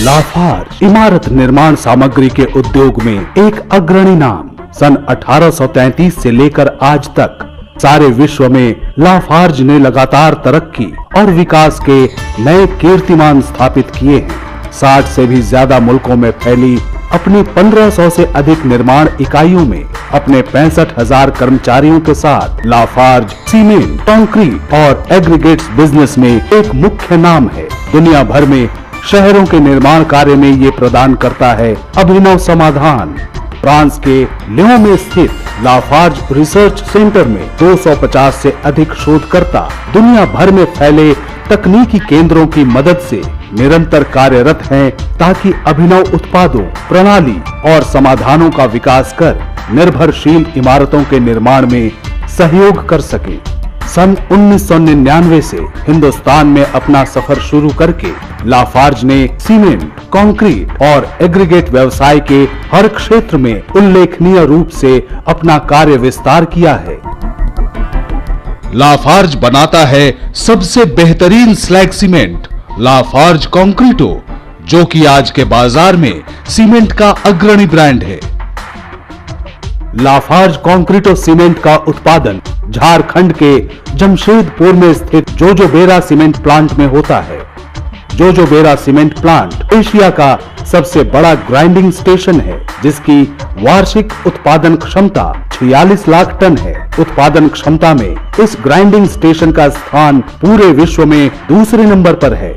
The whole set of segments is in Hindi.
लाफार्ज इमारत निर्माण सामग्री के उद्योग में एक अग्रणी नाम। सन 1833 से लेकर आज तक सारे विश्व में लाफार्ज ने लगातार तरक्की और विकास के नए कीर्तिमान स्थापित किए हैं। 60 से भी ज्यादा मुल्कों में फैली अपनी 1500 से अधिक निर्माण इकाइयों में अपने 65,000 कर्मचारियों के साथ लाफार्ज सीमेंट, कंक्रीट और एग्रीगेट्स बिजनेस में एक मुख्य नाम है। दुनिया भर में शहरों के निर्माण कार्य में ये प्रदान करता है अभिनव समाधान। फ्रांस के लियों में स्थित लाफार्ज रिसर्च सेंटर में 250 से अधिक शोधकर्ता दुनिया भर में फैले तकनीकी केंद्रों की मदद से निरंतर कार्यरत हैं ताकि अभिनव उत्पादों, प्रणाली और समाधानों का विकास कर निर्भरशील इमारतों के निर्माण में सहयोग कर सके। सन 1999 से हिंदुस्तान में अपना सफर शुरू करके लाफार्ज ने सीमेंट, कंक्रीट और एग्रीगेट व्यवसाय के हर क्षेत्र में उल्लेखनीय रूप से अपना कार्य विस्तार किया है। लाफार्ज बनाता है सबसे बेहतरीन स्लैग सीमेंट लाफार्ज कंक्रीटो, जो कि आज के बाजार में सीमेंट का अग्रणी ब्रांड है। लाफार्ज कंक्रीटो सीमेंट का उत्पादन झारखंड के जमशेदपुर में स्थित जोजोबेरा सीमेंट प्लांट में होता है। जोजोबेरा सीमेंट प्लांट एशिया का सबसे बड़ा ग्राइंडिंग स्टेशन है, जिसकी वार्षिक उत्पादन क्षमता 46 लाख टन है। उत्पादन क्षमता में इस ग्राइंडिंग स्टेशन का स्थान पूरे विश्व में दूसरे नंबर पर है।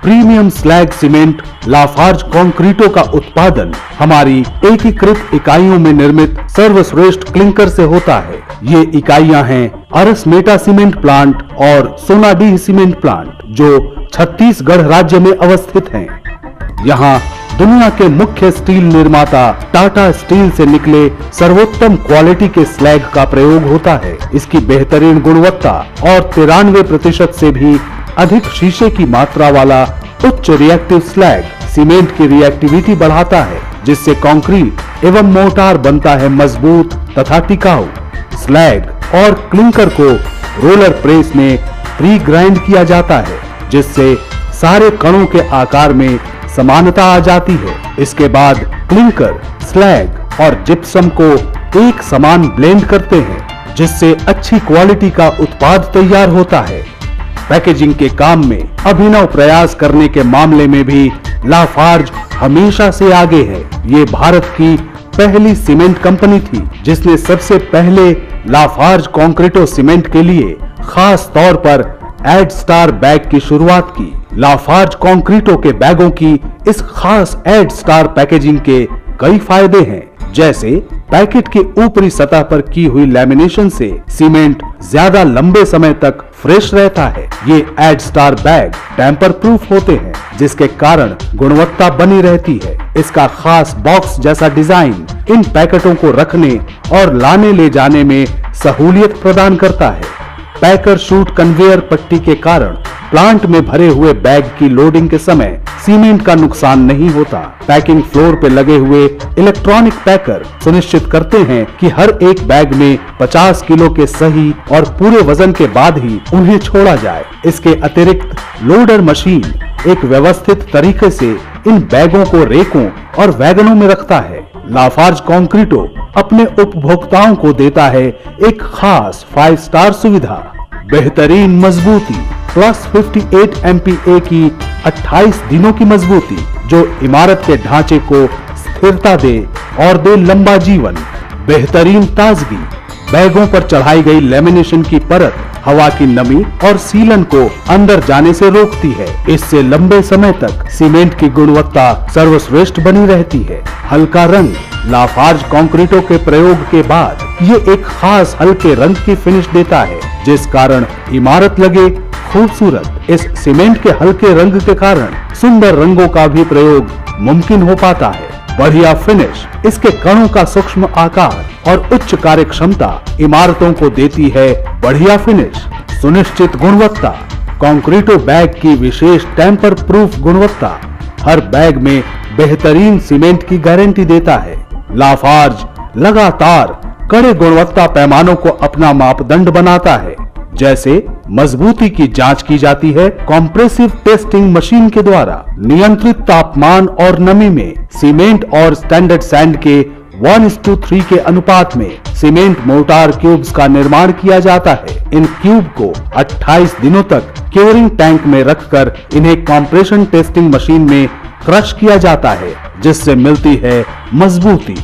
प्रीमियम स्लैग सीमेंट लाफार्ज कंक्रीटो का उत्पादन हमारी एकीकृत इकाइयों में निर्मित सर्वश्रेष्ठ क्लिंकर से होता है। ये इकाइयां हैं अरसमेटा सीमेंट प्लांट और सोनाडीह सीमेंट प्लांट, जो छत्तीसगढ़ राज्य में अवस्थित हैं। यहाँ दुनिया के मुख्य स्टील निर्माता टाटा स्टील से निकले सर्वोत्तम क्वालिटी के स्लैग का प्रयोग होता है। इसकी बेहतरीन गुणवत्ता और 93% से भी अधिक शीशे की मात्रा वाला उच्च रिएक्टिव स्लैग सीमेंट की रिएक्टिविटी बढ़ाता है, जिससे कंक्रीट एवं मोर्टार बनता है मजबूत तथा टिकाऊ। स्लैग और क्लिंकर को रोलर प्रेस में प्री ग्राइंड किया जाता है, जिससे सारे कणों के आकार में समानता आ जाती है। इसके बाद क्लिंकर, स्लैग और जिप्सम को एक समान ब्लेंड करते हैं, जिससे अच्छी क्वालिटी का उत्पाद तैयार होता है। पैकेजिंग के काम में अभिनव प्रयास करने के मामले में भी लाफार्ज हमेशा से आगे है। ये भारत की पहली सीमेंट कंपनी थी जिसने सबसे पहले लाफार्ज कंक्रीटो सीमेंट के लिए खास तौर पर एड स्टार बैग की शुरुआत की। लाफार्ज कंक्रीटो के बैगों की इस खास एड स्टार पैकेजिंग के कई फायदे हैं, जैसे पैकेट की ऊपरी सतह पर की हुई लैमिनेशन से सीमेंट ज्यादा लंबे समय तक फ्रेश रहता है। ये ad star bag tamper proof होते हैं, जिसके कारण गुणवत्ता बनी रहती है। इसका खास बॉक्स जैसा डिजाइन इन पैकेटों को रखने और लाने ले जाने में सहूलियत प्रदान करता है। पैकर शूट कन्वेयर पट्टी के कारण प्लांट में भरे हुए बैग की लोडिंग के समय सीमेंट का नुकसान नहीं होता। पैकिंग फ्लोर पे लगे हुए इलेक्ट्रॉनिक पैकर सुनिश्चित करते हैं कि हर एक बैग में 50 किलो के सही और पूरे वजन के बाद ही उन्हें छोड़ा जाए। इसके अतिरिक्त लोडर मशीन एक व्यवस्थित तरीके से इन बैगों को रेकों और वैगनों में रखता है। लाफार्ज कंक्रीटो अपने उपभोक्ताओं को देता है एक खास 5 स्टार सुविधा, बेहतरीन मजबूती प्लस 58 MPa की 28 दिनों की मजबूती, जो इमारत के ढांचे को स्थिरता दे और दे लंबा जीवन। बेहतरीन ताजगी, बैगों पर चढ़ाई गई लेमिनेशन की परत हवा की नमी और सीलन को अंदर जाने से रोकती है। इससे लंबे समय तक सीमेंट की गुणवत्ता सर्वश्रेष्ठ बनी रहती है। हल्का रंग, लाफार्ज कंक्रीटो के प्रयोग के बाद ये एक खास हल्के रंग की फिनिश देता है, जिस कारण इमारत लगे खूबसूरत। इस सीमेंट के हल्के रंग के कारण सुंदर रंगों का भी प्रयोग मुमकिन हो पाता है। बढ़िया फिनिश, इसके कणों का सूक्ष्म आकार और उच्च कार्य क्षमता इमारतों को देती है बढ़िया फिनिश। सुनिश्चित गुणवत्ता, कंक्रीटो बैग की विशेष टेम्पर प्रूफ गुणवत्ता हर बैग में बेहतरीन सीमेंट की गारंटी देता है। लाफार्ज लगातार कड़े गुणवत्ता पैमानों को अपना मापदंड बनाता है, जैसे मजबूती की जांच की जाती है कॉम्प्रेसिव टेस्टिंग मशीन के द्वारा। नियंत्रित तापमान और नमी में सीमेंट और स्टैंडर्ड सैंड के 1:3 के अनुपात में सीमेंट मोर्टार क्यूब्स का निर्माण किया जाता है। इन क्यूब को 28 दिनों तक क्योरिंग टैंक में रखकर इन्हें कॉम्प्रेशन टेस्टिंग मशीन में क्रश किया जाता है, जिससे मिलती है मजबूती।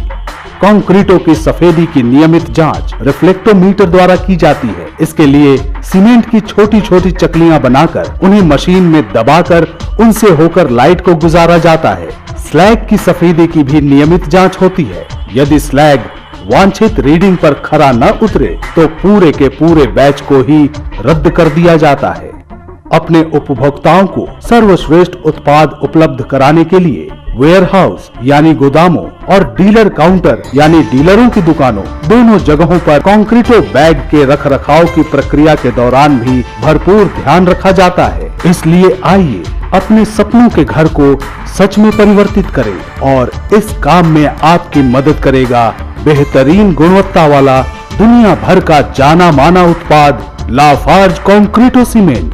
कंक्रीटों की सफेदी की नियमित जांच रिफ्लेक्टोमीटर द्वारा की जाती है। इसके लिए सीमेंट की छोटी छोटी चकलियां बनाकर उन्हें मशीन में दबाकर उनसे होकर लाइट को गुजारा जाता है। स्लैग की सफेदी की भी नियमित जांच होती है। यदि स्लैग वांछित रीडिंग पर खरा न उतरे तो पूरे के पूरे बैच को ही रद्द कर दिया जाता है। अपने उपभोक्ताओं को सर्वश्रेष्ठ उत्पाद उपलब्ध कराने के लिए वेयरहाउस यानी गोदामों और डीलर काउंटर यानी डीलरों की दुकानों, दोनों जगहों पर कंक्रीटो बैग के रखरखाव की प्रक्रिया के दौरान भी भरपूर ध्यान रखा जाता है। इसलिए आइए अपने सपनों के घर को सच में परिवर्तित करें और इस काम में आपकी मदद करेगा बेहतरीन गुणवत्ता वाला दुनिया भर का जाना माना उत्पाद लाफार्ज कंक्रीटो सीमेंट।